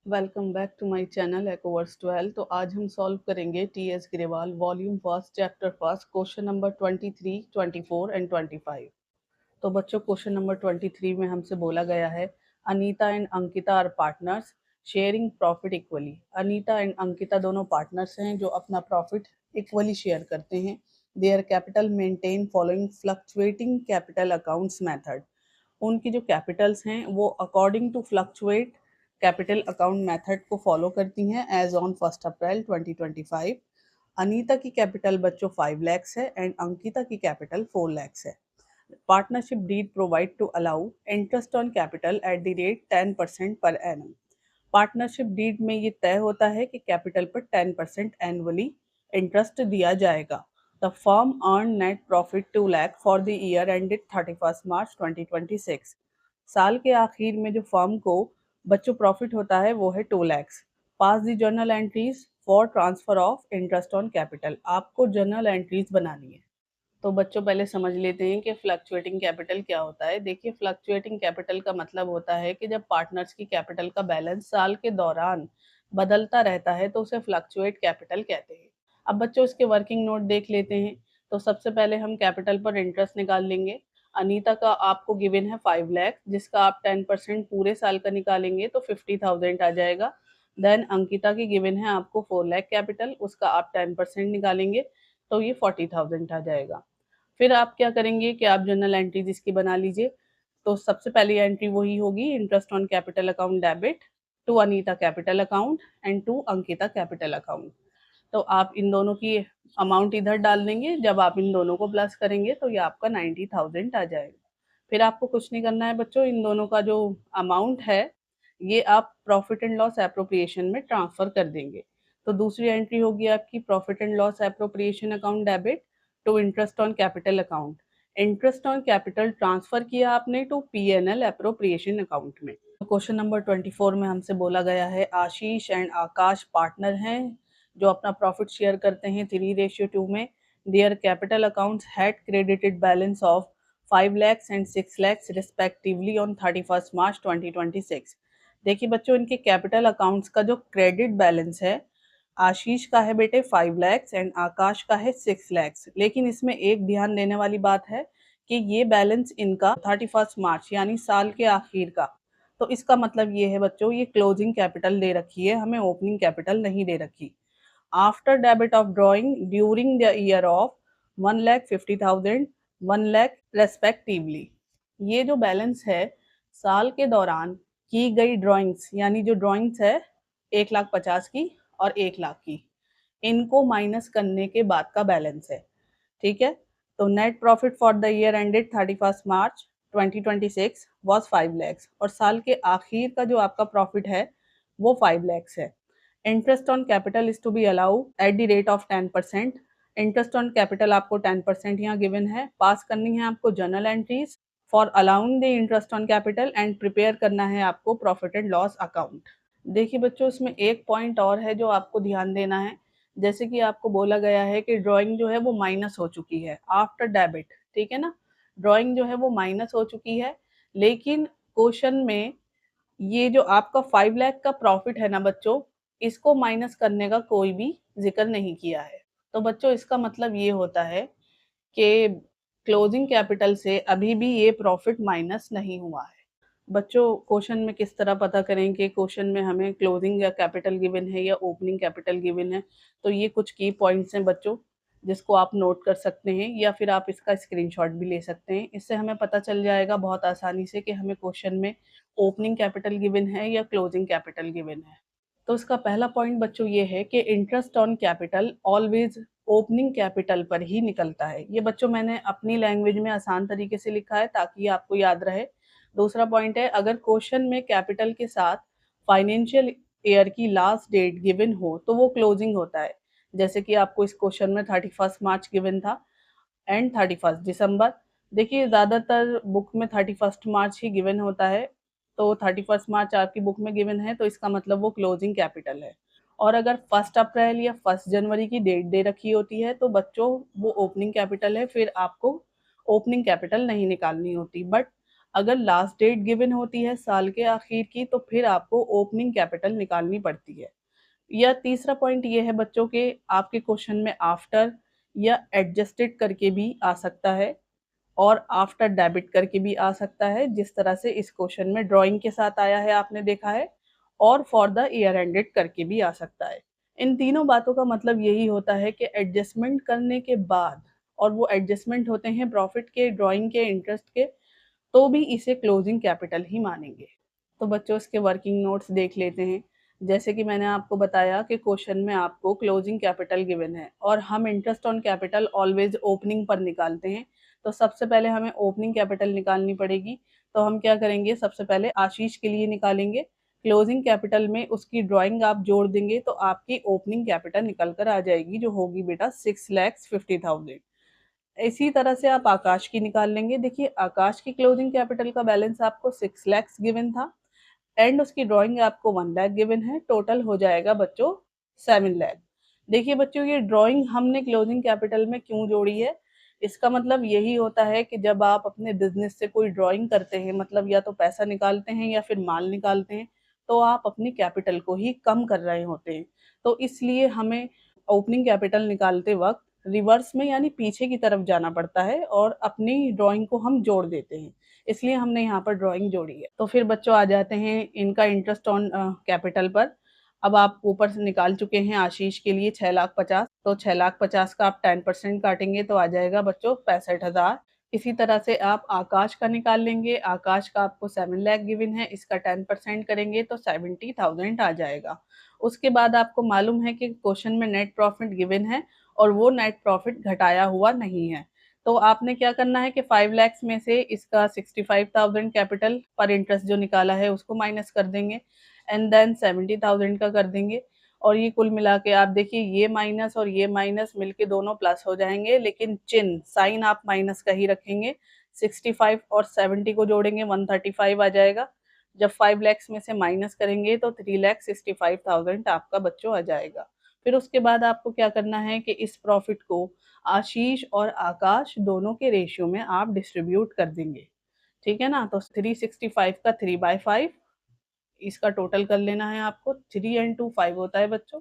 Welcome back to my channel एकोवर्स 12। तो आज हम सॉल्व करेंगे TS Grewal volume first chapter first question number 23, 24 and 25। तो बच्चों क्वेश्चन नंबर 23 में हमसे बोला गया है Anita and Ankita are partners sharing profit equally. Anita and Ankita दोनों पार्टनर्स हैं जो अपना प्रॉफिट इक्वली शेयर करते हैं। Their capital maintain following fluctuating capital accounts method. उनकी जो कैपिटल्स हैं वो according to fluctuate capital account method को फॉलो करती हैं एज ऑन 1 अप्रैल 2025। अनीता की कैपिटल बच्चों 5 लैक्स है एंड अंकिता की कैपिटल 4 लैक्स है। Partnership deed provide to allow interest on capital at the rate 10% per annum. Partnership deed में ये तय होता है कि कैपिटल पर 10% एनुअली इंटरेस्ट दिया जाएगा। The firm earn net profit 2 lakh for the year ended 31 मार्च 2026। साल के आखिर में जो फर्म को बच्चों प्रॉफिट होता है वो है 2 lakhs. Pass the journal entries for transfer of interest on capital. आपको जर्नल एंट्रीज बनानी है। तो बच्चों पहले समझ लेते हैं कि फ्लक्चुएटिंग कैपिटल क्या होता है। देखिए फ्लक्चुएटिंग कैपिटल का मतलब होता है कि जब पार्टनर्स की कैपिटल का बैलेंस साल के दौरान बदलता रहता है तो उसे फ्लक्चुएट कैपिटल कहते हैं। अब बच्चों इसके वर्किंग नोट देख लेते हैं। तो सबसे पहले हम कैपिटल पर इंटरेस्ट निकाल लेंगे। अनीता का आपको गिवन है 5 लाख जिसका आप 10% पूरे साल का निकालेंगे तो 50,000 आ जाएगा। देन अंकिता की गिवन है आपको 4 लाख कैपिटल, उसका आप 10% निकालेंगे तो ये 40,000 आ जाएगा। फिर आप क्या करेंगे कि आप जर्नल एंट्रीज इसकी बना लीजिए। तो सबसे पहली एंट्री वही होगी interest on capital account debit to Anita capital account and to Ankita capital account. तो आप इन दोनों की अमाउंट इधर डाल देंगे। जब आप इन दोनों को प्लस करेंगे तो ये आपका 90,000 आ जाएगा। फिर आपको कुछ नहीं करना है बच्चों, इन दोनों का जो अमाउंट है ये आप प्रॉफिट एंड लॉस एप्रोप्रिएशन में ट्रांसफर कर देंगे। तो दूसरी एंट्री होगी आपकी profit and loss appropriation account debit to interest on capital account. Interest on capital transfer किया आपने टू पीएनएल एप्रोप्रिएशन अकाउंट में। क्वेश्चन नंबर 24 में हमसे बोला गया है आशीष एंड आकाश पार्टनर हैं जो अपना प्रॉफिट शेयर करते हैं 3:2 में। Their capital accounts had credited balance of 5 lakhs and 6 lakhs respectively on 31 मार्च 2026। देखिए बच्चों इनके कैपिटल अकाउंट्स का जो क्रेडिट बैलेंस है आशीष का है बेटे 5 lakhs एंड आकाश का है 6 lakhs। लेकिन इसमें एक ध्यान देने वाली बात है कि ये बैलेंस इनका 31 मार्च यानी साल के आखिर का। तो इसका मतलब ये है बच्चों ये क्लोजिंग कैपिटल दे रखी है, हमें ओपनिंग कैपिटल नहीं दे रखी। After debit of drawing during the year of 1,50,000 1 lakh respectively. ये जो बैलेंस है साल के दौरान की गई ड्राइंग्स यानी जो ड्राइंग्स है 1,50,000 की और 1 लाख की, इनको माइनस करने के बाद का बैलेंस है। ठीक है। तो net profit for the year ended 31 March 2026 was 5 lakhs और साल के आखिर का जो आपका प्रॉफिट है वो 5 lakhs है। Interest on capital is to be allow at the rate of 10%। Interest on capital आपको 10% यहाँ गिवन है। पास करनी है आपको journal entries for allowing the interest on capital and prepare करना है आपको प्रॉफिट एंड लॉस अकाउंट। देखिए बच्चों इसमें एक पॉइंट और है जो आपको ध्यान देना है। जैसे कि आपको बोला गया है कि ड्राइंग जो है वो माइनस हो चुकी है आफ्टर डेबिट, ठीक है ना। ड्राइंग जो है वो माइनस हो चुकी है लेकिन क्वेश्चन में ये जो आपका 5 लाख का प्रॉफिट है ना बच्चों, इसको माइनस करने का कोई भी जिक्र नहीं किया है। तो बच्चों इसका मतलब ये होता है कि क्लोजिंग कैपिटल से अभी भी ये प्रॉफिट माइनस नहीं हुआ है। बच्चों क्वेश्चन में किस तरह पता करें कि क्वेश्चन में हमें क्लोजिंग या कैपिटल गिवन है या ओपनिंग कैपिटल गिवन है। तो ये कुछ की पॉइंट्स हैं बच्चों जिसको आप नोट कर सकते हैं या फिर आप इसका स्क्रीनशॉट भी ले सकते हैं। इससे हमें पता चल जाएगा बहुत आसानी से कि हमें क्वेश्चन में ओपनिंग कैपिटल गिवन है या क्लोजिंग कैपिटल गिवन है। तो इसका पहला पॉइंट बच्चों ये है कि interest on capital always opening capital पर ही निकलता है। ये बच्चों मैंने अपनी लैंग्वेज में आसान तरीके से लिखा है ताकि ये आपको याद रहे। दूसरा पॉइंट है अगर क्वेश्चन में कैपिटल के साथ फाइनेंशियल ईयर की लास्ट डेट गिवन हो तो वो क्लोजिंग होता है। जैसे कि आपको इस क्वेश्चन में 31 मार्च गिवन था एंड 31 दिसंबर। देखिए ज़्यादातर बुक में 31 मार्च ही गिवन होता है। तो 31 मार्च आपकी बुक में गिवन है तो इसका मतलब वो क्लोजिंग कैपिटल है। और अगर 1 अप्रैल या 1 जनवरी की डेट दे रखी होती है तो बच्चों वो ओपनिंग कैपिटल है, फिर आपको ओपनिंग कैपिटल नहीं निकालनी होती। बट अगर लास्ट डेट गिवन होती है साल के आखिर की तो फिर आपको ओपनिंग कैपिटल निकालनी पड़ती है। या तीसरा पॉइंट ये है बच्चों के आपके क्वेश्चन में आफ्टर या एडजस्टेड करके भी आ सकता है और आफ्टर डेबिट करके भी आ सकता है, जिस तरह से इस क्वेश्चन में ड्राइंग के साथ आया है आपने देखा है, और फॉर द ईयर एंडेड करके भी आ सकता है। इन तीनों बातों का मतलब यही होता है कि एडजस्टमेंट करने के बाद, और वो एडजस्टमेंट होते हैं प्रॉफिट के, ड्राइंग के, इंटरेस्ट के, तो भी इसे क्लोजिंग कैपिटल ही मानेंगे। तो बच्चों इसके वर्किंग नोट्स देख लेते हैं। जैसे कि मैंने आपको बताया कि क्वेश्चन में आपको क्लोजिंग कैपिटल गिवन है और हम interest on capital always opening पर निकालते हैं। तो सबसे पहले हमें ओपनिंग कैपिटल निकालनी पड़ेगी। तो हम क्या करेंगे, सबसे पहले आशीष के लिए निकालेंगे। क्लोजिंग कैपिटल में उसकी ड्राइंग आप जोड़ देंगे तो आपकी ओपनिंग कैपिटल निकल कर आ जाएगी, जो होगी बेटा 6,50,000। इसी तरह से आप आकाश की निकाल लेंगे। देखिए आकाश की क्लोजिंग कैपिटल का बैलेंस आपको 6 लाख गिवन था एंड उसकी ड्राइंग आपको 1 लाख गिवन है। टोटल हो जाएगा बच्चों 7 लाख। देखिए बच्चों ये ड्राइंग हमने क्लोजिंग कैपिटल में क्यों जोड़ी है, इसका मतलब यही होता है कि जब आप अपने बिजनेस से कोई ड्राइंग करते हैं, मतलब या तो पैसा निकालते हैं या फिर माल निकालते हैं, तो आप अपनी कैपिटल को ही कम कर रहे होते हैं। तो इसलिए हमें ओपनिंग कैपिटल निकालते वक्त रिवर्स में यानी पीछे की तरफ जाना पड़ता है और अपनी ड्राइंग को हम जोड़ देते हैं, इसलिए हमने यहाँ पर ड्राइंग जोड़ी है। तो फिर बच्चों आ जाते हैं इनका इंटरेस्ट ऑन कैपिटल पर। अब आप ऊपर से निकाल चुके हैं आशीष के लिए 6,50,000, तो 6,50,000 का आप 10% काटेंगे तो आ जाएगा बच्चों 65,000। इसी तरह से आप आकाश का निकाल लेंगे। आकाश का आपको 7 लाख गिवन है, इसका 10% करेंगे तो 70,000 आ जाएगा। उसके बाद आपको मालूम है कि क्वेश्चन में नेट प्रॉफिट गिवन है और वो नेट प्रॉफिट घटाया हुआ नहीं है। तो आपने क्या करना है कि 5 लाख में से इसका 65,000 कैपिटल पर इंटरेस्ट जो निकाला है उसको माइनस कर देंगे एंड देन 70,000 का कर देंगे। और ये कुल मिला के आप देखिए ये माइनस और ये माइनस मिलके दोनों प्लस हो जाएंगे, लेकिन चिन्ह साइन आप माइनस का ही रखेंगे। 65 और 70 को जोड़ेंगे 135 आ जाएगा। जब 5 लाख में से माइनस करेंगे तो 3,65,000 आपका बच्चों आ जाएगा। फिर उसके बाद आपको क्या करना है कि इस प्रॉफिट को आशीष और आकाश दोनों के रेशियो में आप डिस्ट्रीब्यूट कर देंगे, ठीक है ना। तो 365 का 3/5 इसका टोटल कर लेना है आपको। 3 एंड 2 5 होता है बच्चों।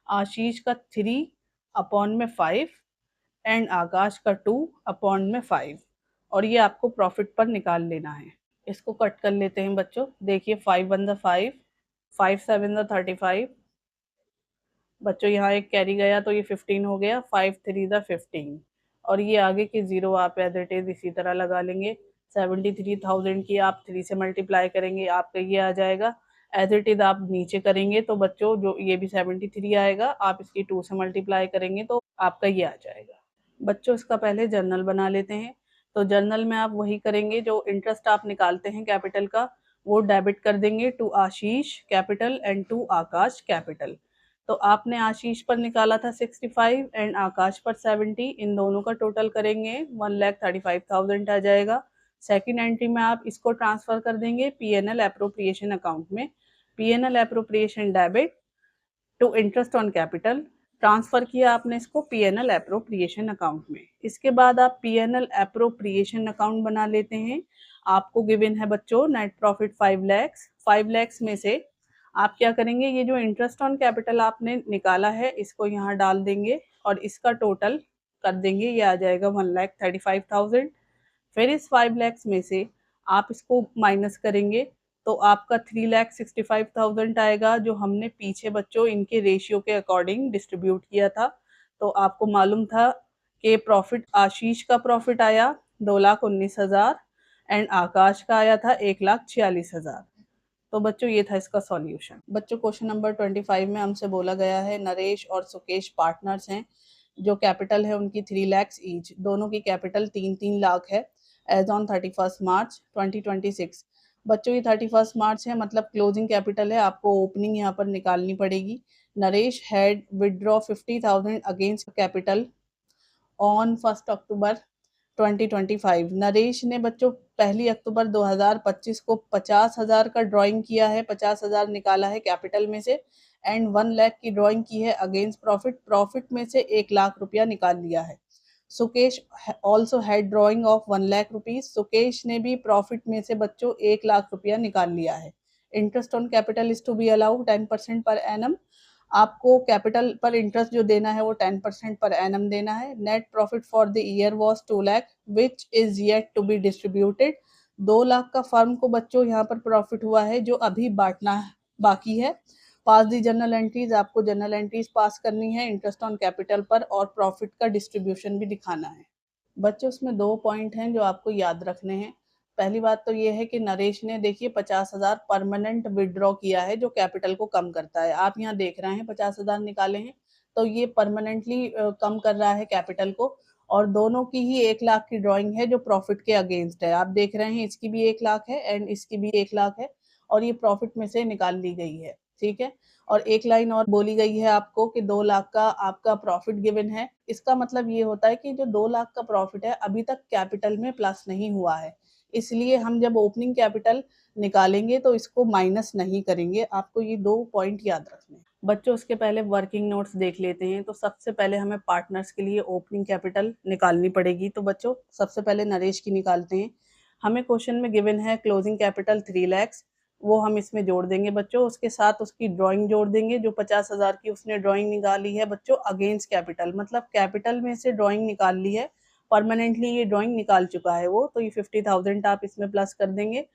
आशीष का 3 अपॉन में 5 एंड आकाश का 2 अपॉन में 5, और ये आपको प्रॉफिट पर निकाल लेना है। इसको कट कर लेते हैं बच्चों। देखिए 5 1 द 5, 5 7 द 35, बच्चों यहाँ एक कैरी गया तो ये 15 हो गया, 5 3 द 15, और ये आगे के जीरो आप एज इट इज इसी तरह लगा लेंगे। 73,000 की आप 3 से मल्टीप्लाई करेंगे, आपका ये आ जाएगा। एज इट इज आप नीचे करेंगे तो बच्चों जो ये भी 73 आएगा, आप इसकी 2 से मल्टीप्लाई करेंगे तो आपका ये आ जाएगा। बच्चों इसका पहले जर्नल बना लेते हैं। तो जर्नल में आप वही करेंगे जो इंटरेस्ट आप निकालते हैं कैपिटल का, वो डेबिट कर देंगे to Ashish capital and to Akash capital. तो आपने आशीष पर निकाला था 65 एंड आकाश पर 70, इन दोनों का टोटल करेंगे 1,35,000 आ जाएगा। सेकंड एंट्री में आप इसको ट्रांसफर कर देंगे पीएनएल एप्रोप्रिएशन अकाउंट में। PNL appropriation debit to interest on capital, transfer किया आपने इसको पीएनएल एप्रोप्रिएशन अकाउंट में। इसके बाद आप पीएनएल एप्रोप्रिएशन अकाउंट बना लेते हैं। आपको गिवन है बच्चों नेट प्रॉफिट 5 लाख। 5 लाख में से आप क्या करेंगे, ये जो इंटरेस्ट ऑन कैपिटल आपने निकाला है इसको यहाँ डाल देंगे और इसका टोटल कर देंगे, ये आ जाएगा 1,35,000। फिर इस 5 लाख में से आप इसको माइनस करेंगे तो आपका 3,65,000 आएगा, जो हमने पीछे बच्चों इनके रेशियो के अकॉर्डिंग डिस्ट्रीब्यूट किया था। तो आपको मालूम था कि प्रॉफिट आशीष का प्रॉफिट आया 2,19,000 एंड आकाश का आया था 1,46,000। तो बच्चों ये था इसका सॉल्यूशन। बच्चों क्वेश्चन नंबर 25 में हमसे बोला गया है नरेश और सुकेश पार्टनर्स हैं, जो कैपिटल है उनकी 3 लाख ईच, दोनों की कैपिटल 3-3 लाख है एज ऑन 31 मार्च 2026। बच्चों ये 31 मार्च है, मतलब क्लोजिंग कैपिटल है, आपको ओपनिंग यहाँ पर निकालनी पड़ेगी। Naresh had withdraw 50,000 against capital on 1 अक्टूबर 2025। नरेश ने बच्चों 1 अक्टूबर 2025 को 50,000 का ड्राइंग किया है, 50,000 निकाला है कैपिटल में से एंड 1 लाख की ड्राइंग की है अगेंस्ट प्रॉफिट। प्रॉफिट में से 1 लाख रुपया निकाल लिया है। Sukesh also had drawing of 1 lakh rupees. Sukesh ने भी प्रॉफिट में से बच्चों 1 लाख रुपया निकाल लिया है। Interest on capital is to be allowed 10% per annum. आपको कैपिटल पर इंटरेस्ट जो देना है वो 10% पर एनम देना है। Net profit for the year was 2 lakh which is yet to be distributed. 2 lakh का फर्म को बच्चों यहाँ पर प्रॉफिट हुआ है जो अभी बांटना बाकी है। पास दी जर्नल एंट्रीज, आपको जर्नल एंट्रीज पास करनी है इंटरेस्ट ऑन कैपिटल पर, और प्रॉफिट का डिस्ट्रीब्यूशन भी दिखाना है। बच्चों उसमें 2 पॉइंट हैं जो आपको याद रखने हैं। पहली बात तो ये है कि नरेश ने देखिए 50,000 परमानेंट विड्रॉ किया है जो कैपिटल को कम करता है। आप यहाँ देख रहे हैं 50,000 निकाले हैं, तो ये परमानेंटली कम कर रहा है कैपिटल को। और दोनों की ही 1 लाख की ड्रॉइंग है जो प्रॉफिट के अगेंस्ट है। आप देख रहे हैं इसकी भी 1 लाख है एंड इसकी भी 1 लाख है, और ये प्रॉफिट में से निकाल ली गई है। ठीक है। और एक लाइन और बोली गई है आपको कि 2 लाख का आपका प्रॉफिट गिवन है। इसका मतलब ये होता है कि जो 2 लाख का प्रॉफिट है अभी तक कैपिटल में प्लस नहीं हुआ है, इसलिए हम जब ओपनिंग कैपिटल निकालेंगे तो इसको माइनस नहीं करेंगे। आपको ये 2 पॉइंट याद रखने हैं। बच्चों उसके पहले वर्किंग नोट्स देख लेते हैं। तो सबसे पहले हमें पार्टनर्स के लिए ओपनिंग कैपिटल निकालनी पड़ेगी। तो बच्चों सबसे पहले नरेश की निकालते हैं। हमें क्वेश्चन में गिवन है क्लोजिंग कैपिटल 3 लाख, वो हम इसमें जोड़ देंगे बच्चों। उसके साथ उसकी ड्राइंग जोड़ देंगे जो 50,000 की उसने ड्राइंग निकाली है बच्चों अगेंस्ट कैपिटल, मतलब कैपिटल में से ड्राइंग निकाल ली है, परमानेंटली ये ड्राइंग निकाल चुका है वो, तो ये 50,000 आप इसमें प्लस कर देंगे।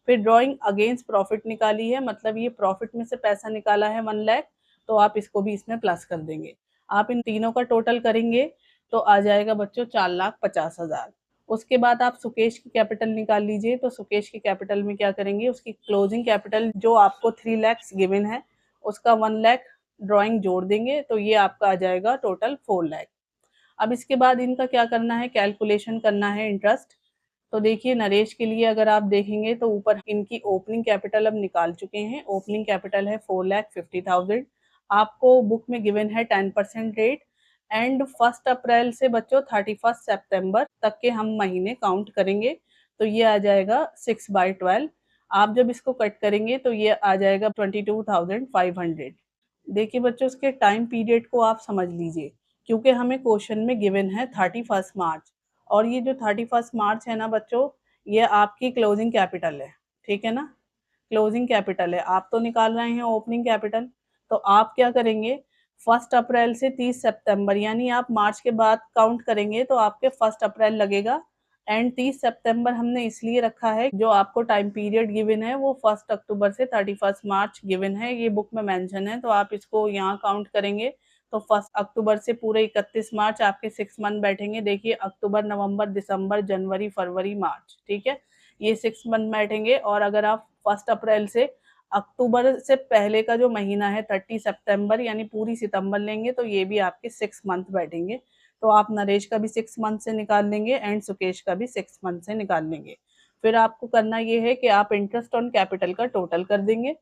फिर ड्राइंग अगेंस्ट प्रॉफिट निकाली है, मतलब ये प्रॉफिट में से पैसा निकाला है 1 लाख, तो आप इसको भी इसमें प्लस कर देंगे। आप इन तीनों का टोटल करेंगे तो आ जाएगा बच्चों 4,50,000। उसके बाद आप सुकेश की कैपिटल निकाल लीजिए। तो सुकेश की कैपिटल में क्या करेंगे, उसकी क्लोजिंग कैपिटल जो आपको 3 लाख गिवन है उसका 1 लाख ड्राइंग जोड़ देंगे, तो ये आपका आ जाएगा टोटल 4 लाख। अब इसके बाद इनका क्या करना है, कैलकुलेशन करना है इंटरेस्ट। तो देखिए नरेश के लिए अगर आप देखेंगे तो ऊपर इनकी ओपनिंग कैपिटल अब निकाल चुके हैं। ओपनिंग कैपिटल है 4,50,000। आपको बुक में गिवन है 10% रेट, एंड 1 अप्रैल से बच्चों 31 सितंबर तक के हम महीने काउंट करेंगे, तो ये आ जाएगा 6/12। आप जब इसको कट करेंगे तो ये आ जाएगा 22,500। देखिए बच्चों उसके टाइम पीरियड को आप समझ लीजिए, क्योंकि हमें क्वेश्चन में गिवन है 31 मार्च, और ये जो 31 मार्च है ना बच्चों, ये आपकी क्लोजिंग कैपिटल है। ठीक है ना, क्लोजिंग कैपिटल है। आप तो निकाल रहे हैं ओपनिंग कैपिटल, तो आप क्या करेंगे, 1 अप्रैल से 30 सितंबर, यानी आप मार्च के बाद काउंट करेंगे तो आपके 1 अप्रैल लगेगा। एंड 30 सितंबर हमने इसलिए रखा है, जो आपको टाइम पीरियड गिवन है वो 1 अक्टूबर से 31 मार्च गिवन है, ये बुक में मेंशन है, तो आप इसको यहाँ काउंट करेंगे तो 1 अक्टूबर से पूरे 31 मार्च आपके 6 मंथ बैठेंगे। देखिए अक्टूबर, नवंबर, दिसंबर, जनवरी, फरवरी, मार्च, ठीक है, ये 6 मंथ बैठेंगे। और अगर आप 1 अप्रैल से अक्टूबर से पहले का जो महीना है 30 सितंबर, यानी पूरी सितंबर लेंगे, तो ये भी आपके 6 मंथ बैठेंगे। तो आप नरेश का भी 6 मंथ से निकाल लेंगे एंड सुकेश का भी 6 मंथ से निकाल लेंगे। फिर आपको करना ये है कि आप इंटरेस्ट ऑन कैपिटल का टोटल कर देंगे।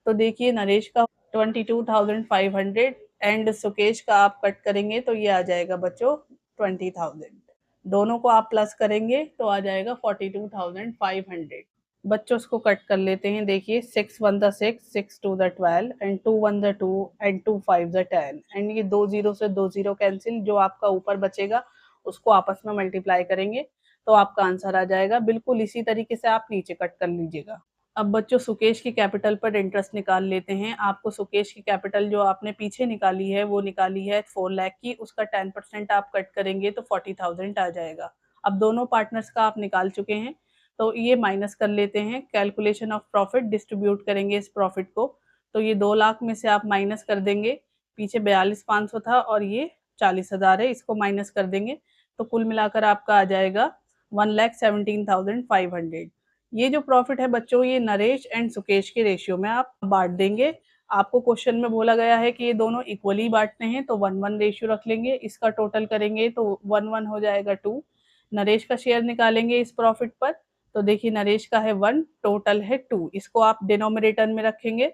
तो देखिए नरेश का 22,500 एंड सुकेश का आप कट करेंगे तो ये आ जाएगा बच्चों 20,000। दोनों को आप प्लस करेंगे तो आ जाएगा 42,500। बच्चों उसको कट कर लेते हैं। देखिए 6 1 the 6, 6 2 the 12 and 2 1 the 2 and 2 5 the 10, and ये 2 0 से 2 0 कैंसिल, जो आपका ऊपर बचेगा उसको आपस में मल्टीप्लाई करेंगे तो आपका आंसर आ जाएगा। बिल्कुल इसी तरीके से आप नीचे कट कर लीजिएगा। अब बच्चों सुकेश की कैपिटल पर इंटरेस्ट निकाल लेते हैं। आपको सुकेश की कैपिटल जो आपने पीछे निकाली है वो निकाली है 4 लाख की, उसका 10% आप कट करेंगे तो 40,000 आ जाएगा। अब दोनों पार्टनर्स का आप निकाल चुके हैं, तो ये माइनस कर लेते हैं। कैलकुलेशन ऑफ प्रॉफिट डिस्ट्रीब्यूट करेंगे इस प्रॉफिट को, तो ये 2 लाख में से आप माइनस कर देंगे। पीछे 42,500 था और ये 40,000 है, इसको माइनस कर देंगे तो कुल मिलाकर आपका आ जाएगा 1,17,500। ये जो प्रॉफिट है बच्चों, ये नरेश एंड सुकेश के रेशियो में आप बांट देंगे। आपको क्वेश्चन में बोला गया है कि ये दोनों इक्वली बांटने हैं, तो 1-1 रेशियो रख लेंगे। इसका टोटल करेंगे तो 1-1 हो जाएगा 2। नरेश का शेयर निकालेंगे इस प्रॉफिट पर, तो देखिए नरेश का है 1, टोटल है 2, इसको आप डिनोमिनेटर में रखेंगे।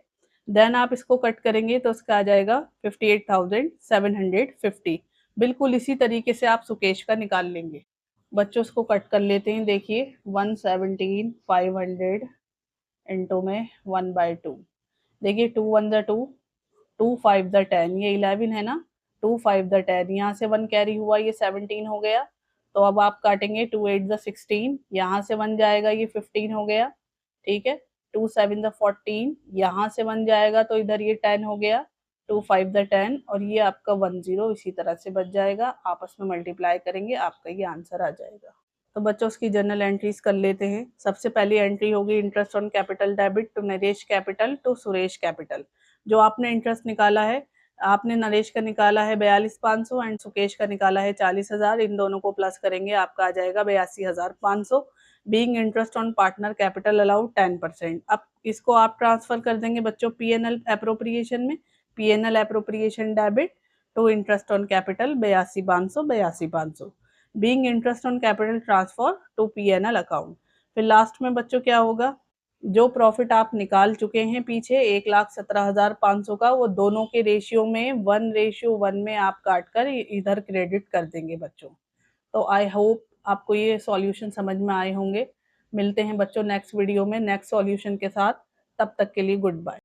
देन आप इसको कट करेंगे तो इसका आ जाएगा 58,750। बिल्कुल इसी तरीके से आप सुकेश का निकाल लेंगे। बच्चों उसको कट कर लेते हैं। देखिए 117,500 इंटू में 1/2। देखिए 2 1 द 2, 2 5 द 10, ये 11 है ना, 2 5 द 10, यहाँ से 1 कैरी हुआ, ये 17 हो गया। तो अब आप काटेंगे 2 8 ज़ 16, यहाँ से 1 जाएगा, ये 15 हो गया, ठीक है। 2 7 ज़ 14, यहाँ से 1 जाएगा तो इधर ये 10 हो गया, 2 5 ज़ 10 और ये आपका 1 0 इसी तरह से बच जाएगा। आपस में मल्टीप्लाई करेंगे, आपका ये आंसर आ जाएगा। तो बच्चों उसकी जर्नल एंट्रीज कर लेते हैं। सबसे पहली एंट्री होगी interest on capital debit to Naresh capital to Suresh capital. जो आपने इंटरेस्ट निकाला है, आपने नरेश का निकाला है 42,500 एंड सुकेश का निकाला है 40,000। इन दोनों को प्लस करेंगे, आपका आ जाएगा 82,500। Being interest on partner capital allowed 10%। अब इसको आप ट्रांसफर कर देंगे बच्चों पीएनएल एप्रोप्रिएशन में। PNL appropriation debit to interest on capital 82,500 being interest on capital transfer to PNL account. फिर लास्ट में बच्चों क्या होगा, जो प्रॉफिट आप निकाल चुके हैं पीछे 1,17,500 का, वो दोनों के रेशियो में 1:1 में आप काट कर इधर क्रेडिट कर देंगे बच्चों। तो आई होप आपको ये सॉल्यूशन समझ में आए होंगे। मिलते हैं बच्चों नेक्स्ट वीडियो में नेक्स्ट सॉल्यूशन के साथ। तब तक के लिए गुड बाय।